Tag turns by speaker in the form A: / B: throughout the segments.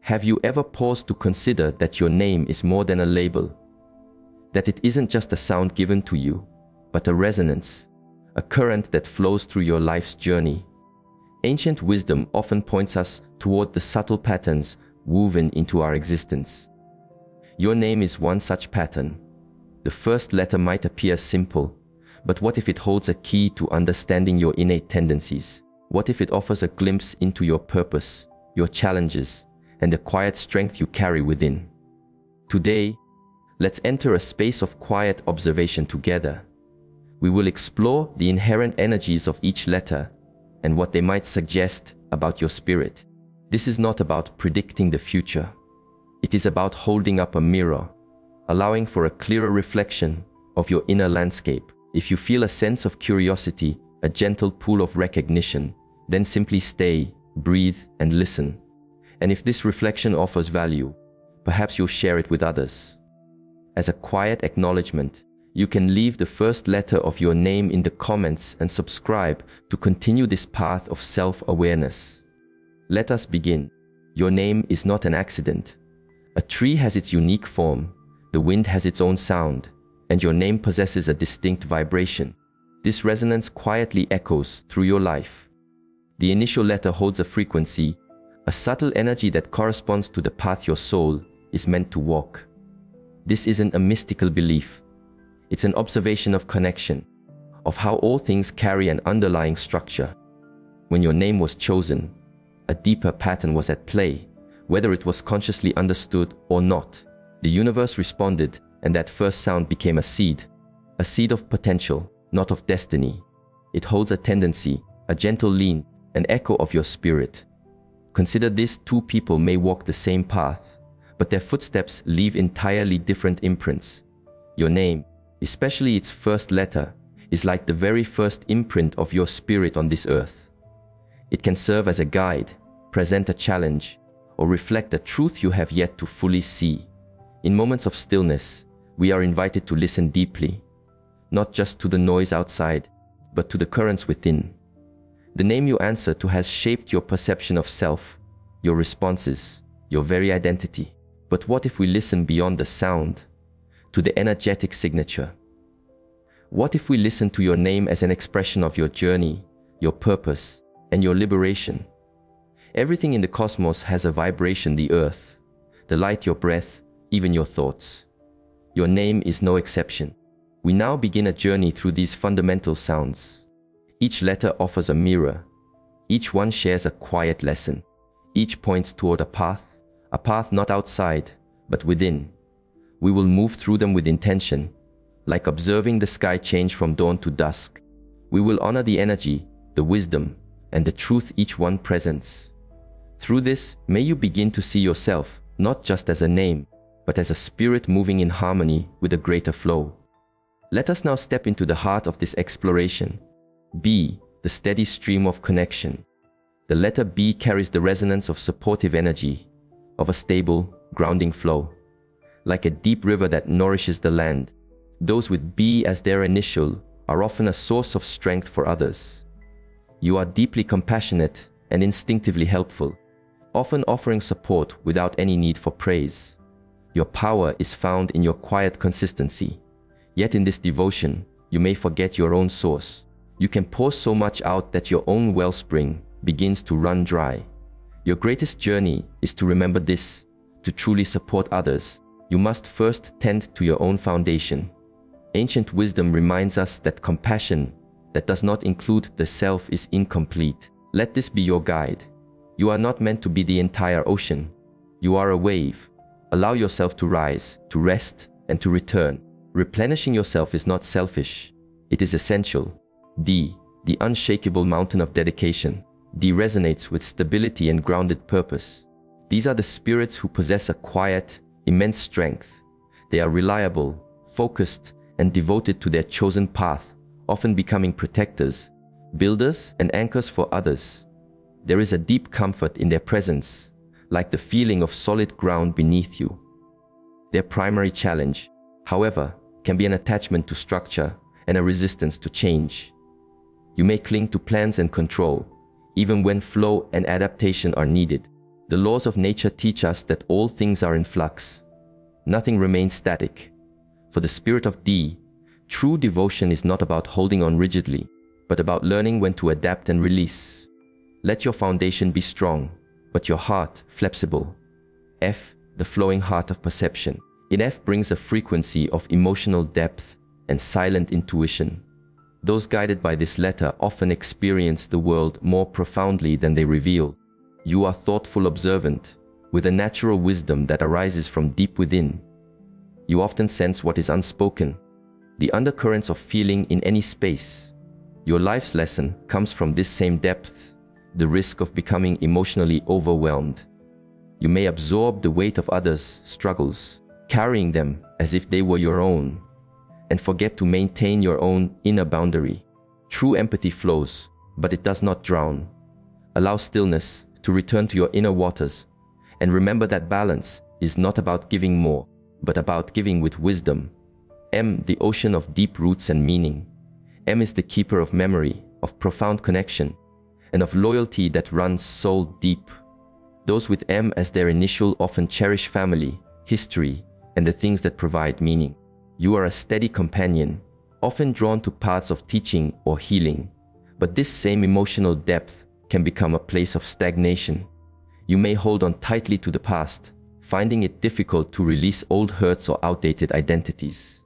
A: Have you ever paused to consider that your name is more than a label? That it isn't just a sound given to you, but a resonance, a current that flows through your life's journey. Ancient wisdom often points us toward the subtle patterns woven into our existence. Your name is one such pattern. The first letter might appear simple, but what if it holds a key to understanding your innate tendencies? What if it offers a glimpse into your purpose, your challenges, and the quiet strength you carry within? Today, let's enter a space of quiet observation together. We will explore the inherent energies of each letter and what they might suggest about your spirit. This is not about predicting the future. It is about holding up a mirror, allowing for a clearer reflection of your inner landscape. If you feel a sense of curiosity, a gentle pull of recognition, then simply stay, breathe, and listen. And if this reflection offers value, perhaps you'll share it with others. As a quiet acknowledgement, you can leave the first letter of your name in the comments and subscribe to continue this path of self-awareness. Let us begin. Your name is not an accident. A tree has its unique form, the wind has its own sound, and your name possesses a distinct vibration. This resonance quietly echoes through your life. The initial letter holds a frequency, a subtle energy that corresponds to the path your soul is meant to walk. This isn't a mystical belief. It's an observation of connection, of how all things carry an underlying structure. When your name was chosen, a deeper pattern was at play. Whether it was consciously understood or not, the universe responded, and that first sound became a seed of potential, not of destiny. It holds a tendency, a gentle lean, an echo of your spirit. Consider this: two people may walk the same path, but their footsteps leave entirely different imprints. Your name, especially its first letter, is like the very first imprint of your spirit on this earth. It can serve as a guide, present a challenge, or reflect a truth you have yet to fully see. In moments of stillness, we are invited to listen deeply, not just to the noise outside, but to the currents within. The name you answer to has shaped your perception of self, your responses, your very identity. But what if we listen beyond the sound, to the energetic signature? What if we listen to your name as an expression of your journey, your purpose, and your liberation? Everything in the cosmos has a vibration: the earth, the light, your breath, even your thoughts. Your name is no exception. We now begin a journey through these fundamental sounds. Each letter offers a mirror. Each one shares a quiet lesson. Each points toward a path not outside, but within. We will move through them with intention, like observing the sky change from dawn to dusk. We will honor the energy, the wisdom, and the truth each one presents. Through this, may you begin to see yourself not just as a name, but as a spirit moving in harmony with a greater flow. Let us now step into the heart of this exploration. B, the steady stream of connection. The letter B carries the resonance of supportive energy, of a stable, grounding flow. Like a deep river that nourishes the land, those with B as their initial are often a source of strength for others. You are deeply compassionate and instinctively helpful, often offering support without any need for praise. Your power is found in your quiet consistency. Yet in this devotion, you may forget your own source. You can pour so much out that your own wellspring begins to run dry. Your greatest journey is to remember this: to truly support others, you must first tend to your own foundation. Ancient wisdom reminds us that compassion that does not include the self is incomplete. Let this be your guide. You are not meant to be the entire ocean. You are a wave. Allow yourself to rise, to rest, and to return. Replenishing yourself is not selfish. It is essential. D, the unshakable mountain of dedication. D resonates with stability and grounded purpose. These are the spirits who possess a quiet, immense strength. They are reliable, focused, and devoted to their chosen path, often becoming protectors, builders, and anchors for others. There is a deep comfort in their presence, like the feeling of solid ground beneath you. Their primary challenge, however, can be an attachment to structure and a resistance to change. You may cling to plans and control, even when flow and adaptation are needed. The laws of nature teach us that all things are in flux. Nothing remains static. For the spirit of D, true devotion is not about holding on rigidly, but about learning when to adapt and release. Let your foundation be strong, but your heart flexible. F, the flowing heart of perception. In F brings a frequency of emotional depth and silent intuition. Those guided by this letter often experience the world more profoundly than they reveal. You are thoughtful, observant, with a natural wisdom that arises from deep within. You often sense what is unspoken, the undercurrents of feeling in any space. Your life's lesson comes from this same depth, the risk of becoming emotionally overwhelmed. You may absorb the weight of others' struggles, carrying them as if they were your own, and forget to maintain your own inner boundary. True empathy flows, but it does not drown. Allow stillness to return to your inner waters, and remember that balance is not about giving more, but about giving with wisdom. M, the ocean of deep roots and meaning. M is the keeper of memory, of profound connection, and of loyalty that runs soul deep. Those with M as their initial often cherish family, history, and the things that provide meaning. You are a steady companion, often drawn to paths of teaching or healing, but this same emotional depth can become a place of stagnation. You may hold on tightly to the past, finding it difficult to release old hurts or outdated identities.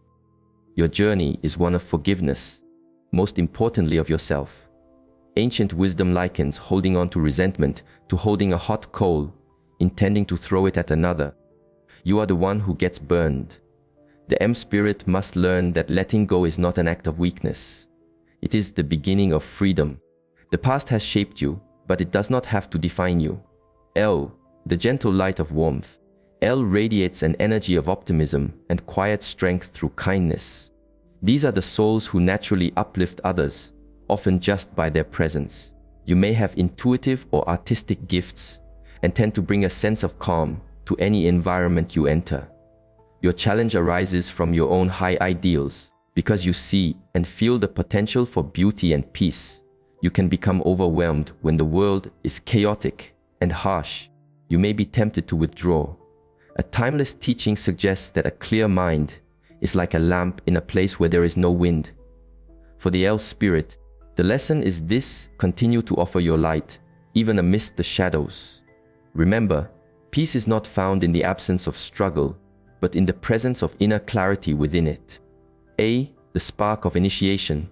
A: Your journey is one of forgiveness, most importantly of yourself. Ancient wisdom likens holding on to resentment to holding a hot coal, intending to throw it at another. You are the one who gets burned. The M spirit must learn that letting go is not an act of weakness. It is the beginning of freedom. The past has shaped you, but it does not have to define you. L, the gentle light of warmth. L radiates an energy of optimism and quiet strength through kindness. These are the souls who naturally uplift others, often just by their presence. You may have intuitive or artistic gifts and tend to bring a sense of calm to any environment you enter. Your challenge arises from your own high ideals. Because you see and feel the potential for beauty and peace, you can become overwhelmed when the world is chaotic and harsh. You may be tempted to withdraw. A timeless teaching suggests that a clear mind is like a lamp in a place where there is no wind. For the L spirit, the lesson is this: continue to offer your light, even amidst the shadows. Remember, peace is not found in the absence of struggle, but in the presence of inner clarity within it. A, the spark of initiation.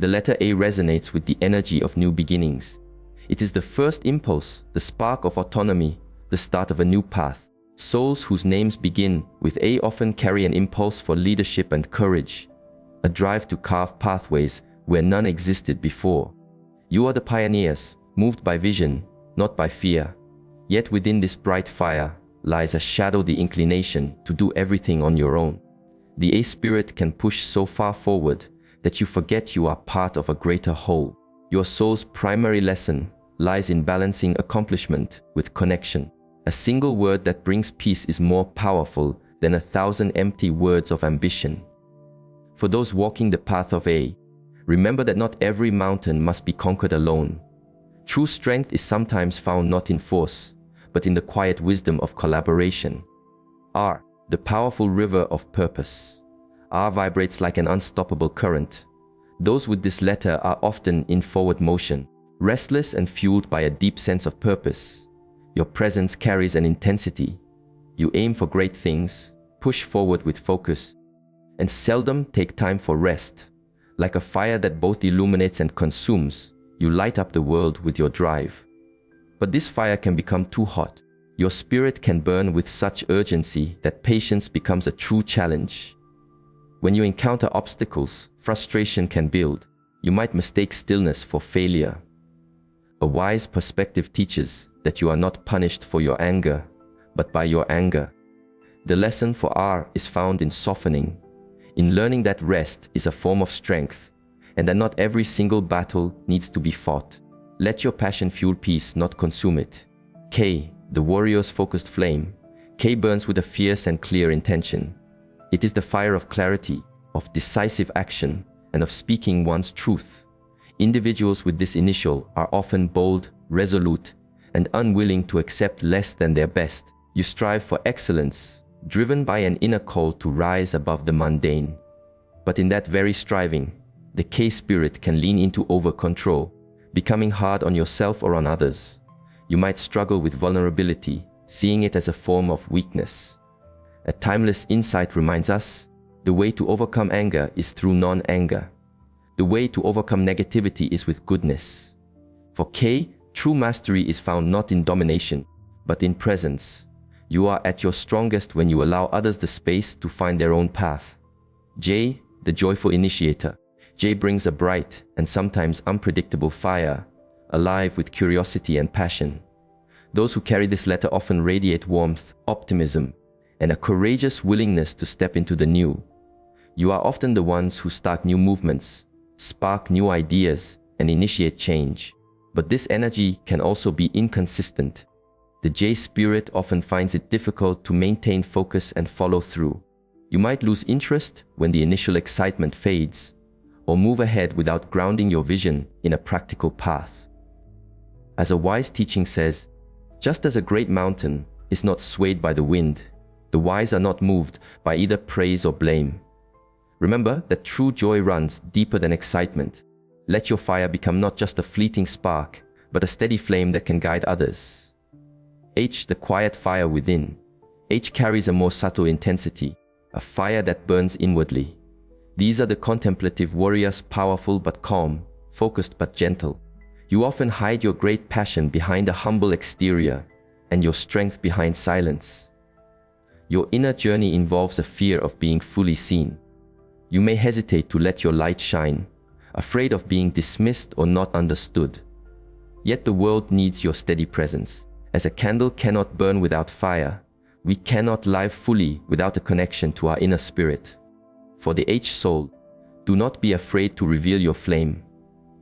A: The letter A resonates with the energy of new beginnings. It is the first impulse, the spark of autonomy, the start of a new path. Souls whose names begin with A often carry an impulse for leadership and courage, a drive to carve pathways where none existed before. You are the pioneers, moved by vision, not by fear. Yet within this bright fire lies a shadow, the inclination to do everything on your own. The A spirit can push so far forward that you forget you are part of a greater whole. Your soul's primary lesson lies in balancing accomplishment with connection. A single word that brings peace is more powerful than 1,000 empty words of ambition. For those walking the path of A, remember that not every mountain must be conquered alone. True strength is sometimes found not in force, but in the quiet wisdom of collaboration. R, the powerful river of purpose. R vibrates like an unstoppable current. Those with this letter are often in forward motion, restless and fueled by a deep sense of purpose. Your presence carries an intensity. You aim for great things, push forward with focus, and seldom take time for rest. Like a fire that both illuminates and consumes, you light up the world with your drive. But this fire can become too hot. Your spirit can burn with such urgency that patience becomes a true challenge. When you encounter obstacles, frustration can build. You might mistake stillness for failure. A wise perspective teaches that you are not punished for your anger, but by your anger. The lesson for R is found in softening, in learning that rest is a form of strength, and that not every single battle needs to be fought. Let your passion fuel peace, not consume it. K, the warrior's focused flame. K burns with a fierce and clear intention. It is the fire of clarity, of decisive action, and of speaking one's truth. Individuals with this initial are often bold, resolute, and unwilling to accept less than their best. You strive for excellence, driven by an inner call to rise above the mundane. But in that very striving, the K spirit can lean into over-control, becoming hard on yourself or on others. You might struggle with vulnerability, seeing it as a form of weakness. A timeless insight reminds us, the way to overcome anger is through non-anger. The way to overcome negativity is with goodness. For K, true mastery is found not in domination, but in presence. You are at your strongest when you allow others the space to find their own path. J, the joyful initiator. J brings a bright and sometimes unpredictable fire, alive with curiosity and passion. Those who carry this letter often radiate warmth, optimism, and a courageous willingness to step into the new. You are often the ones who start new movements, spark new ideas, and initiate change. But this energy can also be inconsistent. The J spirit often finds it difficult to maintain focus and follow through. You might lose interest when the initial excitement fades, or move ahead without grounding your vision in a practical path. As a wise teaching says, just as a great mountain is not swayed by the wind, the wise are not moved by either praise or blame. Remember that true joy runs deeper than excitement. Let your fire become not just a fleeting spark, but a steady flame that can guide others. H, the quiet fire within. H carries a more subtle intensity, a fire that burns inwardly. These are the contemplative warriors, powerful but calm, focused but gentle. You often hide your great passion behind a humble exterior and your strength behind silence. Your inner journey involves a fear of being fully seen. You may hesitate to let your light shine, afraid of being dismissed or not understood. Yet the world needs your steady presence. As a candle cannot burn without fire, we cannot live fully without a connection to our inner spirit. For the H soul, do not be afraid to reveal your flame.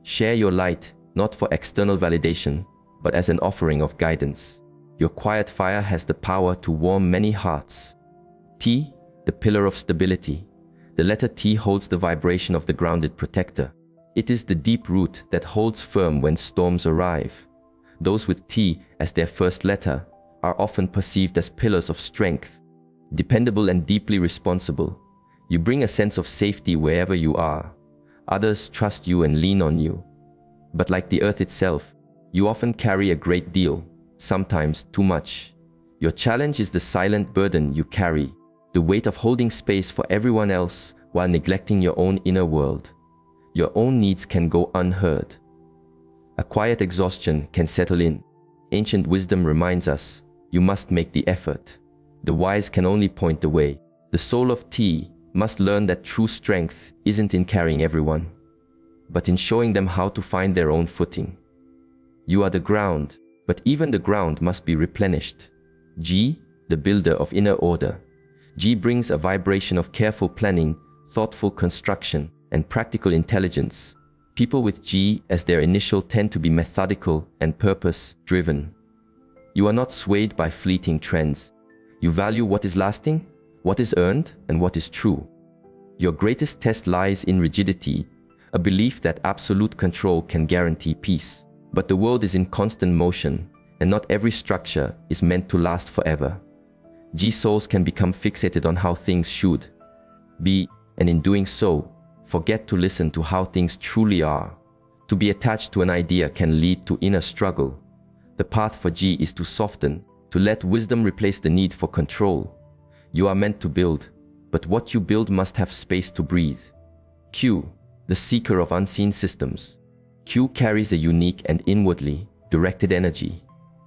A: Share your light, not for external validation, but as an offering of guidance. Your quiet fire has the power to warm many hearts. T, the pillar of stability. The letter T holds the vibration of the grounded protector. It is the deep root that holds firm when storms arrive. Those with T as their first letter are often perceived as pillars of strength, dependable and deeply responsible. You bring a sense of safety wherever you are. Others trust you and lean on you. But like the earth itself, you often carry a great deal, sometimes too much. Your challenge is the silent burden you carry, the weight of holding space for everyone else while neglecting your own inner world. Your own needs can go unheard. A quiet exhaustion can settle in. Ancient wisdom reminds us, you must make the effort. The wise can only point the way. The soul of T must learn that true strength isn't in carrying everyone, but in showing them how to find their own footing. You are the ground, but even the ground must be replenished. G, the builder of inner order. G brings a vibration of careful planning, thoughtful construction, and practical intelligence. People with G as their initial tend to be methodical and purpose-driven. You are not swayed by fleeting trends. You value what is lasting, what is earned, and what is true. Your greatest test lies in rigidity, a belief that absolute control can guarantee peace. But the world is in constant motion, and not every structure is meant to last forever. G souls can become fixated on how things should be, and in doing so, forget to listen to how things truly are. To be attached to an idea can lead to inner struggle. The path for G is to soften, to let wisdom replace the need for control. You are meant to build, but what you build must have space to breathe. Q, the seeker of unseen systems. Q carries a unique and inwardly directed energy.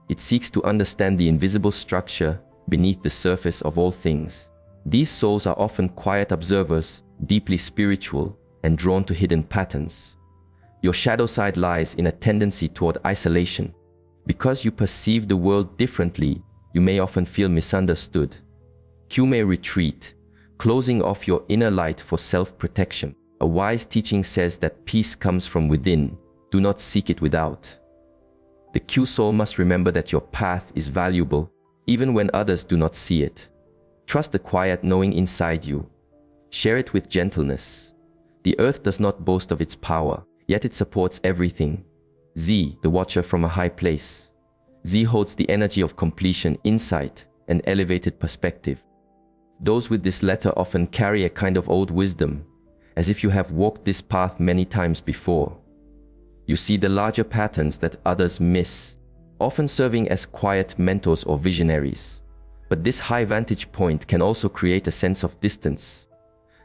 A: It seeks to understand the invisible structure beneath the surface of all things. These souls are often quiet observers, deeply spiritual, and drawn to hidden patterns. Your shadow side lies in a tendency toward isolation. Because you perceive the world differently, you may often feel misunderstood. Q may retreat, closing off your inner light for self-protection. A wise teaching says that peace comes from within. Do not seek it without. The Q soul must remember that your path is valuable, even when others do not see it. Trust the quiet knowing inside you. Share it with gentleness. The earth does not boast of its power, yet it supports everything. Z, the watcher from a high place. Z holds the energy of completion, insight, and elevated perspective. Those with this letter often carry a kind of old wisdom, as if you have walked this path many times before. You see the larger patterns that others miss, often serving as quiet mentors or visionaries. But this high vantage point can also create a sense of distance.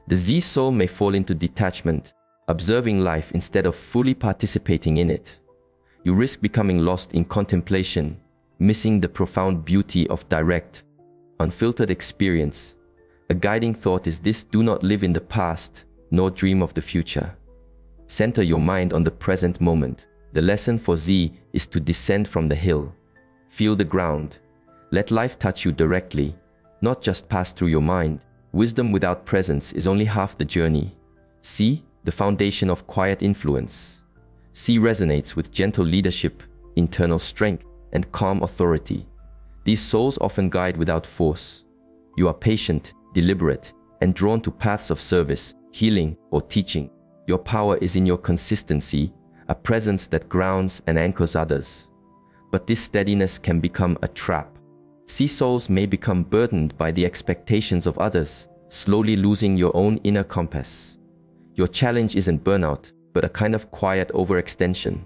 A: The Z soul may fall into detachment, observing life instead of fully participating in it. You risk becoming lost in contemplation, missing the profound beauty of direct, unfiltered experience. A guiding thought is this: do not live in the past, nor dream of the future. Center your mind on the present moment. The lesson for Z is to descend from the hill. Feel the ground. Let life touch you directly, not just pass through your mind. Wisdom without presence is only half the journey. C, the foundation of quiet influence. C resonates with gentle leadership, internal strength, and calm authority. These souls often guide without force. You are patient, deliberate, and drawn to paths of service, healing, or teaching. Your power is in your consistency, a presence that grounds and anchors others. But this steadiness can become a trap. C souls may become burdened by the expectations of others, slowly losing your own inner compass. Your challenge isn't burnout, but a kind of quiet overextension.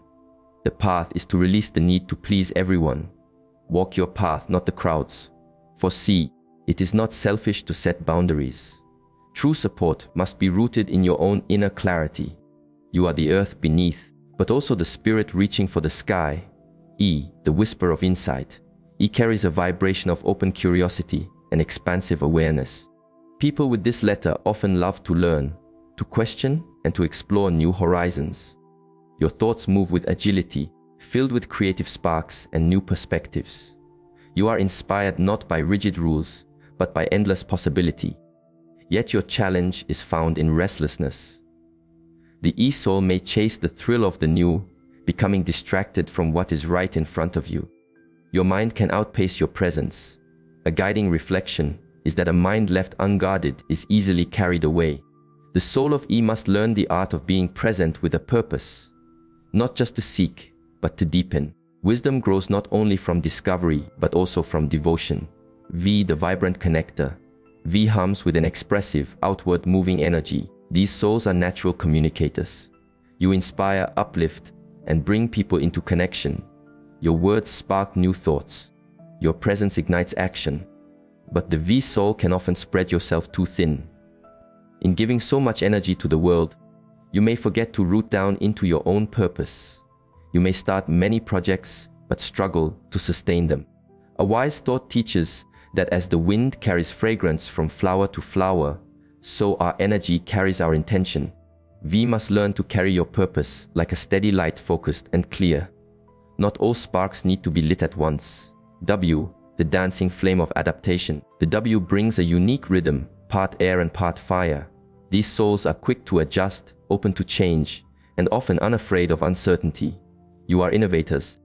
A: The path is to release the need to please everyone. Walk your path, not the crowd's. For C, it is not selfish to set boundaries. True support must be rooted in your own inner clarity. You are the earth beneath, but also the spirit reaching for the sky. E, the whisper of insight. E carries a vibration of open curiosity and expansive awareness. People with this letter often love to learn, to question, and to explore new horizons. Your thoughts move with agility, filled with creative sparks and new perspectives. You are inspired not by rigid rules, but by endless possibility. Yet your challenge is found in restlessness. The E soul may chase the thrill of the new, becoming distracted from what is right in front of you. Your mind can outpace your presence. A guiding reflection is that a mind left unguarded is easily carried away. The soul of E must learn the art of being present with a purpose, not just to seek, but to deepen. Wisdom grows not only from discovery, but also from devotion. V, the vibrant connector. V hums with an expressive, outward moving energy. These souls are natural communicators. You inspire, uplift, and bring people into connection. Your words spark new thoughts. Your presence ignites action. But the V soul can often spread yourself too thin. In giving so much energy to the world, you may forget to root down into your own purpose. You may start many projects, but struggle to sustain them. A wise thought teaches that as the wind carries fragrance from flower to flower, so our energy carries our intention. V must learn to carry your purpose like a steady light, focused and clear. Not all sparks need to be lit at once. W, the dancing flame of adaptation. The W brings a unique rhythm, part air and part fire. These souls are quick to adjust, open to change, and often unafraid of uncertainty. You are innovators,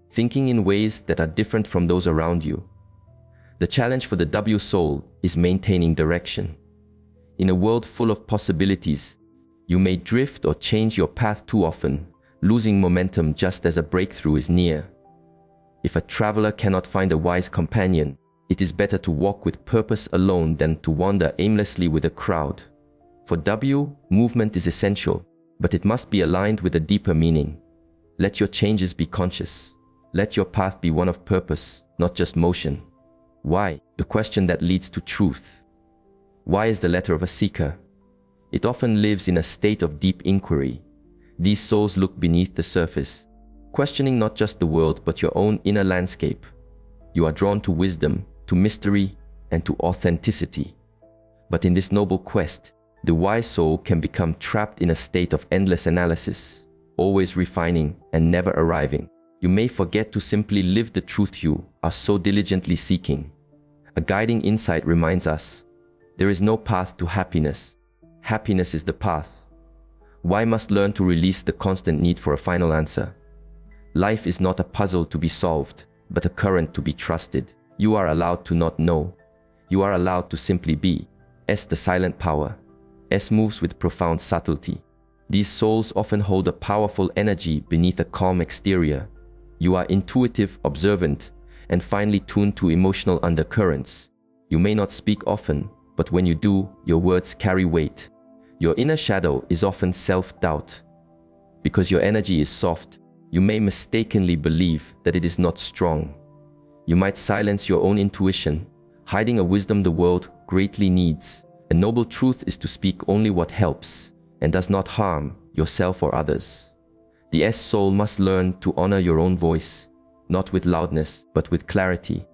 A: thinking in ways that are different from those around you. The challenge for the W soul is maintaining direction. In a world full of possibilities, you may drift or change your path too often, losing momentum just as a breakthrough is near. If a traveler cannot find a wise companion, it is better to walk with purpose alone than to wander aimlessly with a crowd. For W, movement is essential, but it must be aligned with a deeper meaning. Let your changes be conscious. Let your path be one of purpose, not just motion. Why? The question that leads to truth. Why is the letter of a seeker? It often lives in a state of deep inquiry. These souls look beneath the surface, questioning not just the world but your own inner landscape. You are drawn to wisdom, to mystery, and to authenticity. But in this noble quest, the wise soul can become trapped in a state of endless analysis, always refining and never arriving. You may forget to simply live the truth you are so diligently seeking. A guiding insight reminds us, there is no path to happiness. Happiness is the path. Why must learn to release the constant need for a final answer? Life is not a puzzle to be solved, but a current to be trusted. You are allowed to not know. You are allowed to simply be. S, the silent power. S moves with profound subtlety. These souls often hold a powerful energy beneath a calm exterior. You are intuitive, observant, and finely tuned to emotional undercurrents. You may not speak often, but when you do, your words carry weight. Your inner shadow is often self-doubt. Because your energy is soft, you may mistakenly believe that it is not strong. You might silence your own intuition, hiding a wisdom the world greatly needs. A noble truth is to speak only what helps and does not harm yourself or others. The soul must learn to honor your own voice, not with loudness, but with clarity.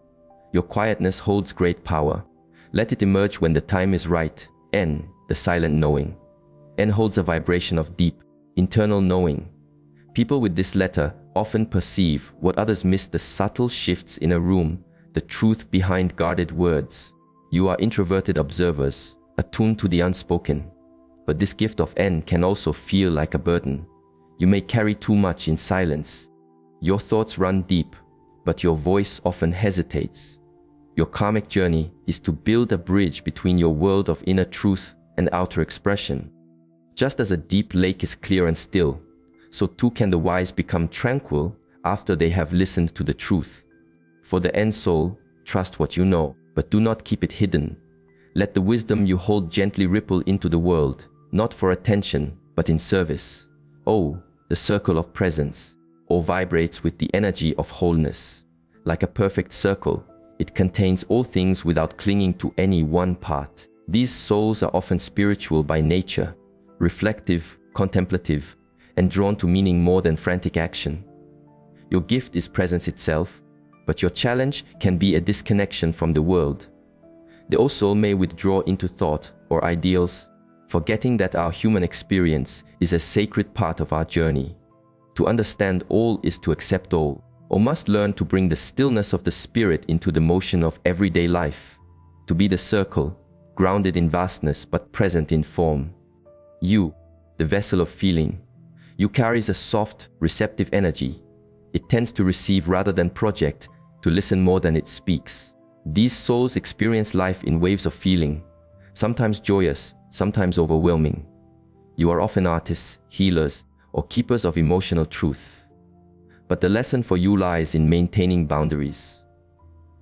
A: Your quietness holds great power. Let it emerge when the time is right. N, the silent knowing. N holds a vibration of deep, internal knowing. People with this letter often perceive what others miss: the subtle shifts in a room, the truth behind guarded words. You are introverted observers, attuned to the unspoken. But this gift of N can also feel like a burden. You may carry too much in silence. Your thoughts run deep, but your voice often hesitates. Your karmic journey is to build a bridge between your world of inner truth and outer expression. Just as a deep lake is clear and still, so too can the wise become tranquil after they have listened to the truth. For the end soul, trust what you know, but do not keep it hidden. Let the wisdom you hold gently ripple into the world, not for attention, but in service. Oh, the circle of presence, or vibrates with the energy of wholeness. Like a perfect circle, it contains all things without clinging to any one part. These souls are often spiritual by nature, reflective, contemplative, and drawn to meaning more than frantic action. Your gift is presence itself, but your challenge can be a disconnection from the world. The old soul may withdraw into thought or ideals, forgetting that our human experience is a sacred part of our journey. To understand all is to accept all, or must learn to bring the stillness of the spirit into the motion of everyday life. To be the circle, grounded in vastness but present in form. You, the vessel of feeling, you carries a soft, receptive energy. It tends to receive rather than project, to listen more than it speaks. These souls experience life in waves of feeling, sometimes joyous, sometimes overwhelming. You are often artists, healers, or keepers of emotional truth. But the lesson for you lies in maintaining boundaries.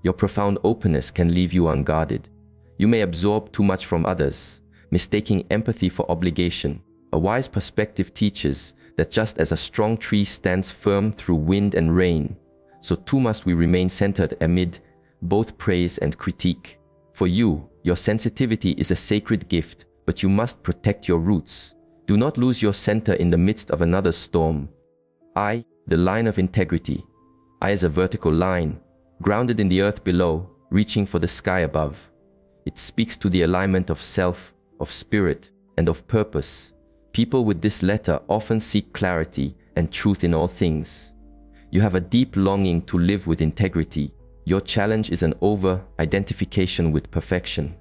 A: Your profound openness can leave you unguarded. You may absorb too much from others, mistaking empathy for obligation. A wise perspective teaches that just as a strong tree stands firm through wind and rain, so too must we remain centered amid both praise and critique. For you, your sensitivity is a sacred gift, but you must protect your roots. Do not lose your center in the midst of another storm. I, the line of integrity. I is a vertical line, grounded in the earth below, reaching for the sky above. It speaks to the alignment of self, of spirit, and of purpose. People with this letter often seek clarity and truth in all things. You have a deep longing to live with integrity. Your challenge is an over-identification with perfection.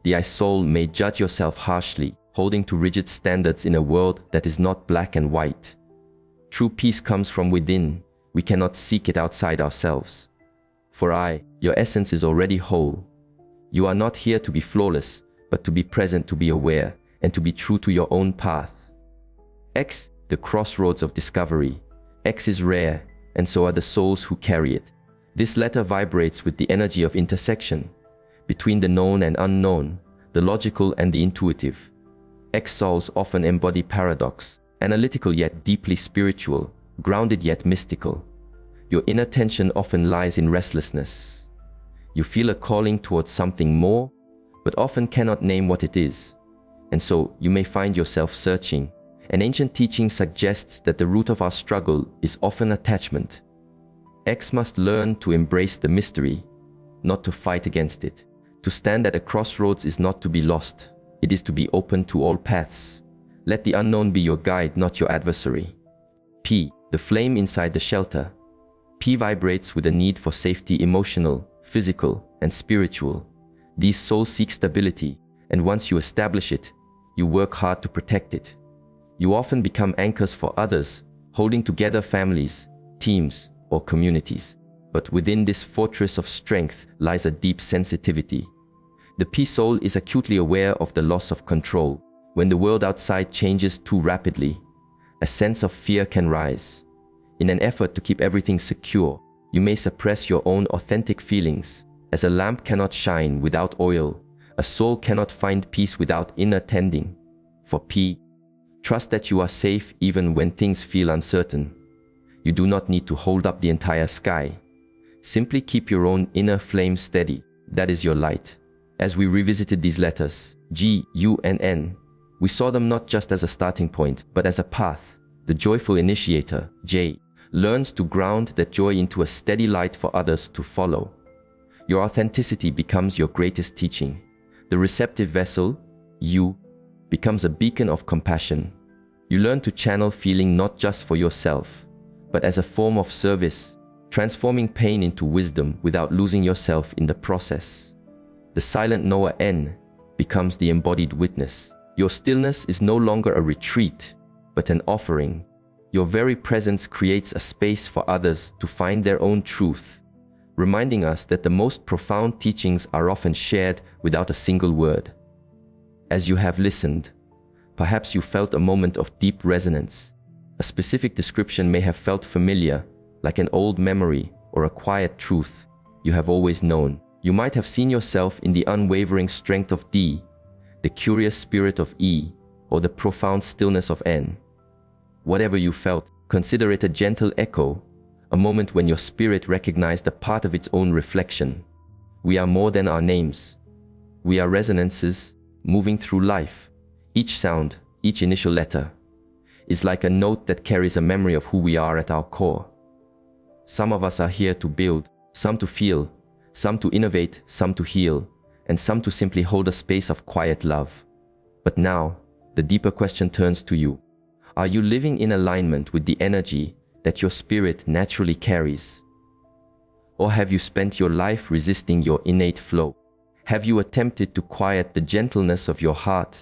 A: The I soul may judge yourself harshly, holding to rigid standards in a world that is not black and white. True peace comes from within. We cannot seek it outside ourselves. For your essence is already whole. You are not here to be flawless, but to be present, to be aware, and to be true to your own path. X, the crossroads of discovery. X is rare, and so are the souls who carry it. This letter vibrates with the energy of intersection, between the known and unknown, the logical and the intuitive. X souls often embody paradox, analytical yet deeply spiritual, grounded yet mystical. Your inner tension often lies in restlessness. You feel a calling towards something more, but often cannot name what it is. And so you may find yourself searching. An ancient teaching suggests that the root of our struggle is often attachment. X must learn to embrace the mystery, not to fight against it. To stand at a crossroads is not to be lost. It is to be open to all paths. Let the unknown be your guide, not your adversary. P, the flame inside the shelter. P vibrates with a need for safety, emotional, physical, and spiritual. These souls seek stability, and once you establish it, you work hard to protect it. You often become anchors for others, holding together families, teams, or communities. But within this fortress of strength lies a deep sensitivity. The P soul is acutely aware of the loss of control. When the world outside changes too rapidly, a sense of fear can rise. In an effort to keep everything secure, you may suppress your own authentic feelings. As a lamp cannot shine without oil, a soul cannot find peace without inner tending. For P, trust that you are safe even when things feel uncertain. You do not need to hold up the entire sky. Simply keep your own inner flame steady. That is your light. As we revisited these letters, G, U, and N, we saw them not just as a starting point, but as a path. The joyful initiator, J, learns to ground that joy into a steady light for others to follow. Your authenticity becomes your greatest teaching. The receptive vessel, U, becomes a beacon of compassion. You learn to channel feeling not just for yourself, but as a form of service, transforming pain into wisdom without losing yourself in the process. The silent knower, N, becomes the embodied witness. Your stillness is no longer a retreat, but an offering. Your very presence creates a space for others to find their own truth, reminding us that the most profound teachings are often shared without a single word. As you have listened, perhaps you felt a moment of deep resonance. A specific description may have felt familiar, like an old memory or a quiet truth you have always known. You might have seen yourself in the unwavering strength of D, the curious spirit of E, or the profound stillness of N. Whatever you felt, consider it a gentle echo, a moment when your spirit recognized a part of its own reflection. We are more than our names. We are resonances moving through life. Each sound, each initial letter, is like a note that carries a memory of who we are at our core. Some of us are here to build, some to feel, some to innovate, some to heal, and some to simply hold a space of quiet love. But now, the deeper question turns to you. Are you living in alignment with the energy that your spirit naturally carries? Or have you spent your life resisting your innate flow? Have you attempted to quiet the gentleness of your heart,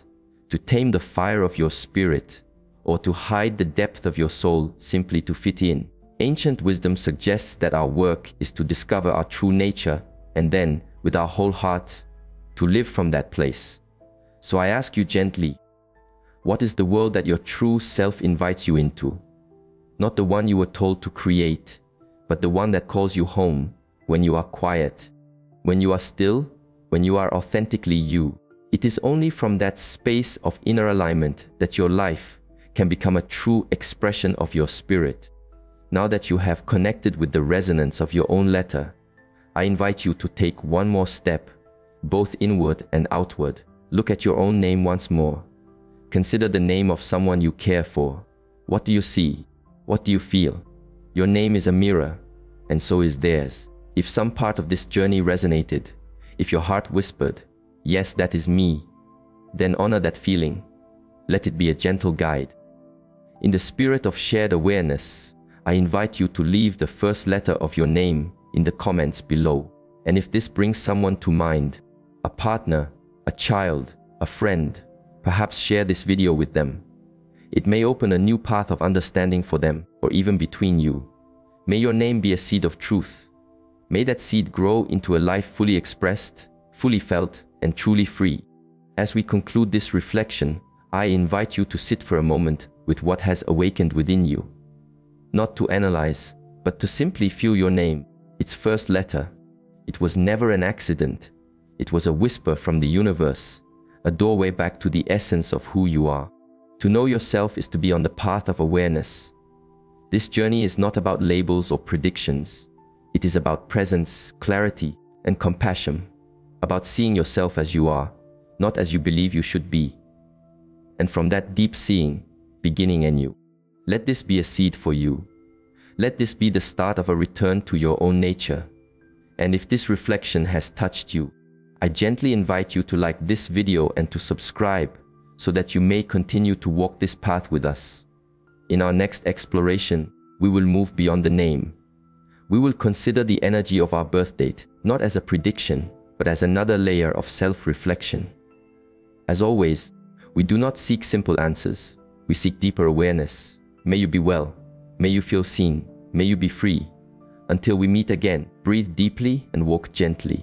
A: to tame the fire of your spirit, or to hide the depth of your soul simply to fit in? Ancient wisdom suggests that our work is to discover our true nature and then, with our whole heart, to live from that place. So I ask you gently, what is the world that your true self invites you into? Not the one you were told to create, but the one that calls you home when you are quiet, when you are still, when you are authentically you. It is only from that space of inner alignment that your life can become a true expression of your spirit. Now that you have connected with the resonance of your own letter, I invite you to take one more step, both inward and outward. Look at your own name once more. Consider the name of someone you care for. What do you see? What do you feel? Your name is a mirror, and so is theirs. If some part of this journey resonated, if your heart whispered, "Yes, that is me," then honor that feeling. Let it be a gentle guide. In the spirit of shared awareness, I invite you to leave the first letter of your name in the comments below. And if this brings someone to mind, a partner, a child, a friend, perhaps share this video with them. It may open a new path of understanding for them, or even between you. May your name be a seed of truth. May that seed grow into a life fully expressed, fully felt, and truly free. As we conclude this reflection, I invite you to sit for a moment with what has awakened within you. Not to analyze, but to simply feel your name, its first letter. It was never an accident. It was a whisper from the universe, a doorway back to the essence of who you are. To know yourself is to be on the path of awareness. This journey is not about labels or predictions. It is about presence, clarity, and compassion. About seeing yourself as you are, not as you believe you should be. And from that deep seeing, beginning anew. Let this be a seed for you. Let this be the start of a return to your own nature. And if this reflection has touched you, I gently invite you to like this video and to subscribe so that you may continue to walk this path with us. In our next exploration, we will move beyond the name. We will consider the energy of our birth date, not as a prediction, but as another layer of self-reflection. As always, we do not seek simple answers. We seek deeper awareness. May you be well. May you feel seen. May you be free. Until we meet again, breathe deeply and walk gently.